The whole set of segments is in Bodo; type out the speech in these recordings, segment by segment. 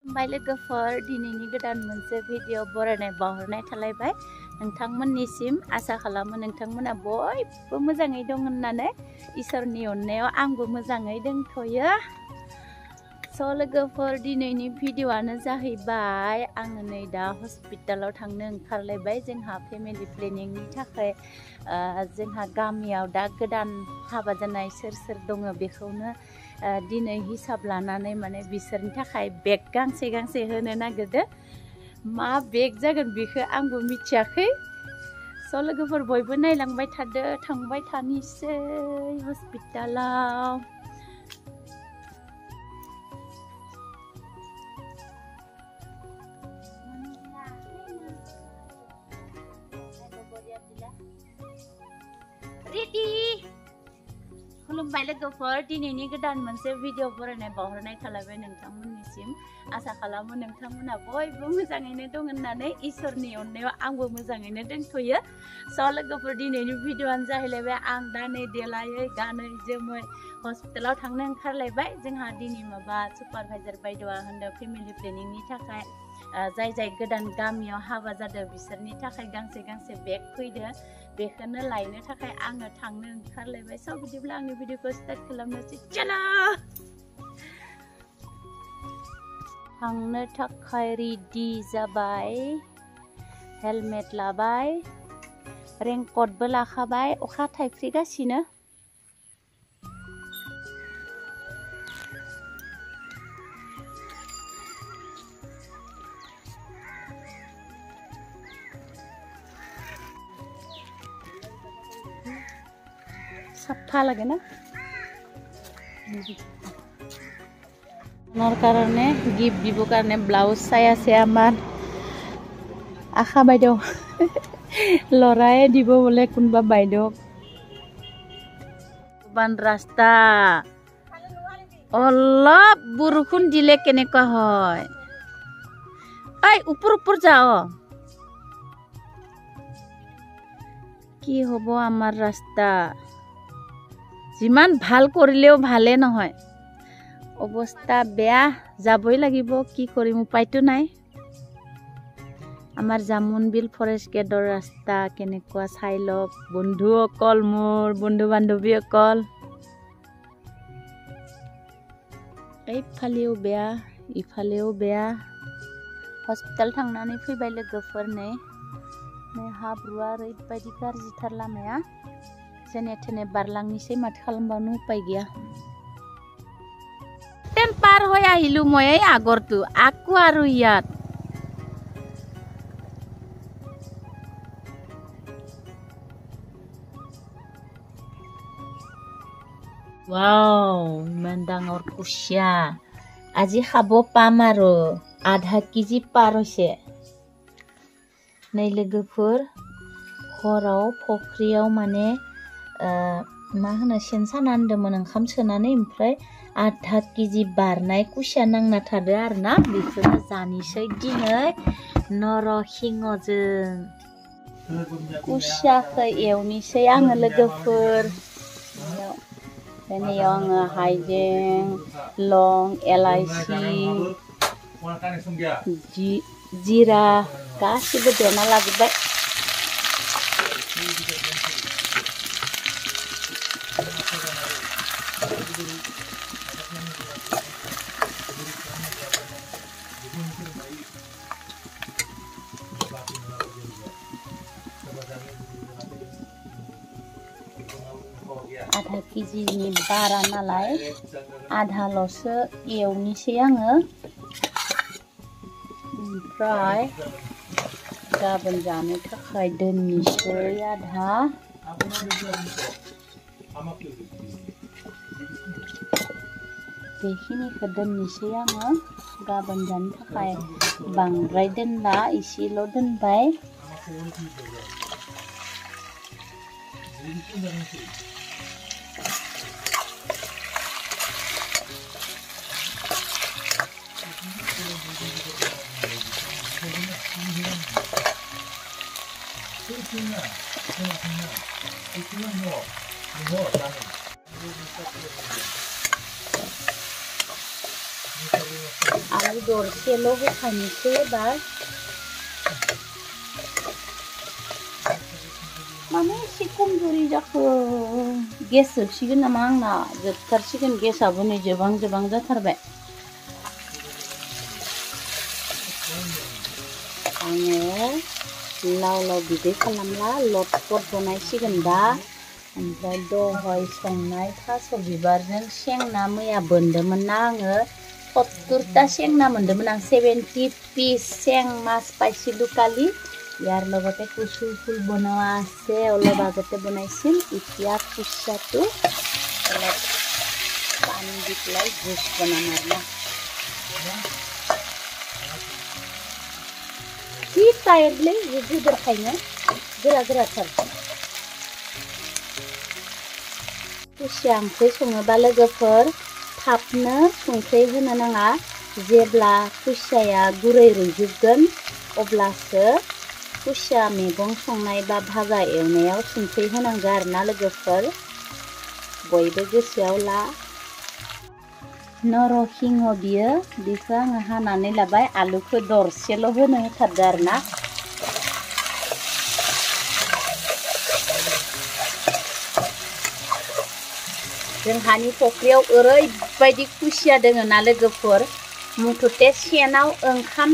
खुलुमबाय लोगोफोर दिनैनि गोदान मोनसे भिडिअ बरायनाय बावहरनाय थालायबाय नोंथांमोननिसिम आसा खालामो नोंथांमोना बयबो मोजाङै दं होननानै इसोरनि अननायाव आंबो मोजाङै दंथ'यो स' लोगोफोर दिनैनि भिडिअआनो जाहैबाय आङो नै दा हस्पिटालाव थांनो ओंखारलायबाय जोंहा फेमिलि प्लेनिंनि थाखाय जोंहा गामियाव दा गोदान हाबा जानाय सोर दङ बेखौनो दिनै हिसाब लानानै माने बिसोरनि थाखाय बेग गांसे गांसे होनो नागिरदो मा बेग जागोन बेखौ आंबो मिथियाखै स' लोगोफोर बयबो नायलांबाय थादो थांबाय थानिसै हस्पिटालाव रेडी खुलुमबाय लोगोफोर दिनैनि गोदान मोनसे भिडिअ बरायनाय बावहरनाय थालायबाय नोंथांमोननिसिम आसा खालामो नोंथांमोना बयबो मोजाङैनो दं होननानै इसोरनि अननायाव आंबो मोजाङैनो दंथ'यो स' लोगोफोर दिनैनि भिडिअआनो जाहैलायबाय आं दा नै देलायै गानै जोमै हस्पिटालाव थांनो ओंखारलायबाय जोंहा दिनै माबा सुपारभाइजार बायद'आ होनदों फेमिलि प्लेनिंनि थाखाय जाय गोदान गामियाव हाबा जादों बिसोरनि थाखाय गांसे गांसे बेग फैदो बेखौनो लायनो थाखाय आङो थांनो ओंखारलायबाय स' बिदिब्ला आंनि भिडिअखौ स्टार्ट खालामनोसै चला थांनो थाखाय रेडि जाबाय हेलमेट लाबाय रेनकटबो लाखाबाय अखा थाइफ्रिगासिनो साफा लगे ना कारणे गिफ्ट দিব कारणे ब्लाउज চাই আছে আমার আশা বাইদেউ লৰাই দিব বলে কোনবা বাইদেউ বান ৰাস্তা অলপ বৰষুণ দিলে কেনেকুৱা হয় এই ওপৰ যাও কি হ'ব আমাৰ ৰাস্তা যিমান ভাল কৰিলেও ভালে নহয় অৱস্থা বেয়া যাবই লাগিব কি কৰিম উপায়টো নাই আমাৰ জামুনবিল ফৰেষ্ট গেটৰ ৰাস্তা কেনেকুৱা চাই লওক বন্ধুসকল মোৰ বন্ধু বান্ধৱীসকল এইফালেও বেয়া ইফালেও বেয়া হস্পিটাल थांनानै फैबाय लोगोफोर नै हाब्रुआ ओरैबायदि गाज्रिथार लामाया जेने थेने बारलांनिसै माथो खालामबावनो उपाय गैया टेम्पार হৈ আহিলো মই এই আগৰটো আকো আৰু ইয়াত वाव ইমান ডাঙৰ কুচিয়া আজি খাব পাম আৰু আধা কেজি পাৰ হৈছে नै लोगोफोर हराव फख्रियाव माने मा होनो सेन साना होनदोंमोन ओंखाम सोनानै ओमफ्राय आधा केजि बारनाय कुसिया नांना थादो आरोना बेखौनो जानोसै दिनै नरसिंहजों कुसियाखौ एवनोसै आङो लोगोफोर बेनियाव आङो हाइजें लं एलाइचि जिरा गासिबो देना लाजोबबाय आधा केजिनि बारा नालाय आधाल'सो एवनोसै आङो ओमफ्राय गाबोन जानो थाखाय दोननोसै आधा बेखिनिखौ दोननोसै आङो गाबोन जानो थाखाय बांद्राय दोनला एसेल' दोनबाय आलु दरसेल' होखानोसै एबार माने एसे खमजुरि जाखो गेस जोबसिगोन नामा आंना जोबथारसिगोन गेसआबो नै जोबां जाथारबाय आङो लाव लाव बिदै खालामला लटपट बनायसिगोन दा ओमफ्राय दहाय संनाय थास' बिबारजों सेंना मैया बोनदोंमोन ना आङो 70टा सेंना मोनदोंमोन आं 70 পিস सेंग माছ পাইছিলো কালি ইয়াৰ লগতে কুচু ফুল বনোৱা আছে অলপ আগতে বনাইছিল এতিয়া কুচাটো অলপ পানী দি পেলাই জুচ বনাম আৰু না কি টায়াर्डलै गिदिरखायनो गोराथार खुसिया ओंख्रि सङोबा लोगोफोर थाबनो संख्रि होनो नाङा जेब्ला खुसियाया गुरै रुइजोबगोन अब्लासो खुसिया मैगं संनाय बा भाजा एवनायाव संख्रि होनांगौ आरोना लोगोफोर बयबो गोसोआव ला नरसिंह बियो बेखौ आङो हानानै लाबाय आलुखौ दरसेल' होनो होथारदो आरोना जोंहानि फख्रियाव ओरैबायदि खुसिया दोङो ना लोगोफोर मुथुते सेनाव ओंखाम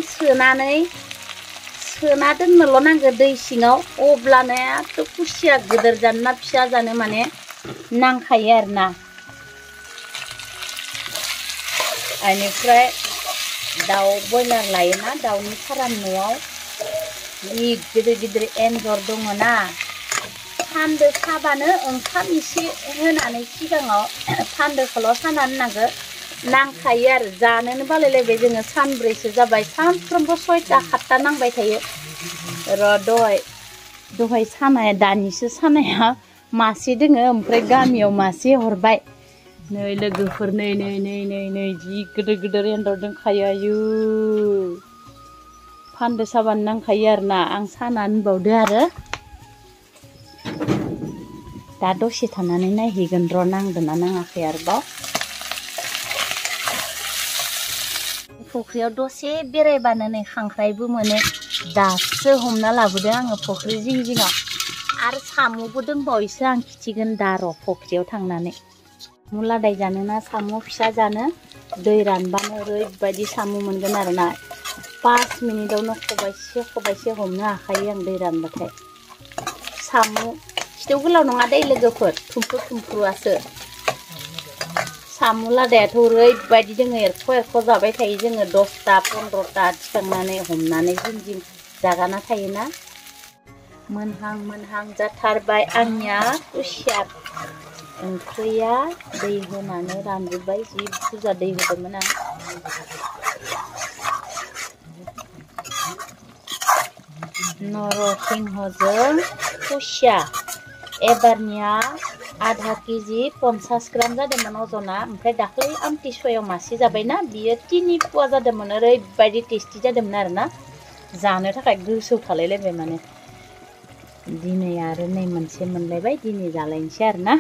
सोना दोननोल' नांगौ दै सिङाव अब्लानाथ' खुसिया गिदिर जानो ना फिसा जानो माने नांखायो आरोना बेनिफ्राय दाउ बयलार लायोना दाउनि फाराम न'आव जि गिदिर एन्जर दङ ना सान्दो साबानो ओंखाम एसे होनानै सिगाङाव सान्दोखौल' सानानै नांगौ नांखायो आरो जानोनो बालायलायबाय जोङो सानब्रैसो जाबाय सानफ्रोमबो 6टा 7टा नांबाय थायो र' दहाय सानाया दानिसो सानाया मासे दोङो ओमफ्राय गामियाव मासे हरबाय नै लोगोफोर नै जि गिदिर एन्जर दंखायो आयु फान्दो साबानो नांखायो आरोना आं सानानै बावदो आरो दा दसे थानानै नायहैगोन र' नांदोंना नाङाखै आरोबाव फख्रियाव दसे बेरायबानो नै खांख्राइबो मोनो दासो हमना लाबोदों आङो फख्रि जिङाव आरो साम'बो दंबावोसो आं खिथिगोन दा र' फख्रियाव थांनानै मुलादाय जानो ना साम' फिसा जानो दै रानबानो ओरैबायदि साम' मोनगोन आरोना 5 मिनिटावनो खबाइसे हमनो हाखायो आं दै रानबाथाय साम' खिथौ गोलाव नङा दै लोगोफोर थुमफ्रुआसो साम' लादायाथ' ओरैबायदि जोङो एरख' जाबाय थायो जोङो 10टा 15टा थिखांनानै हमनानै जिं जागाना थायोना मोनहां जाथारबाय आंनिया खुसिया ओंख्रिया दै होनानै रानजोब्बाय जि बुरजा दै होदोंमोन आं नरसिंहजों खुसिया एबारनिया आधा केजि 50 ग्राम जादोंमोन अजना ओमफ्राय दाख्लै आमथिसुवायाव मासे जाबायना बियो 3 पुवा जादोंमोन ओरैबायदि टेस्टि जादोंमोन आरोना जानो थाखाय गोसो खालायलायबाय माने दिनै आरो नै मोनसे मोनलायबाय दिनै जालायनोसै आरोना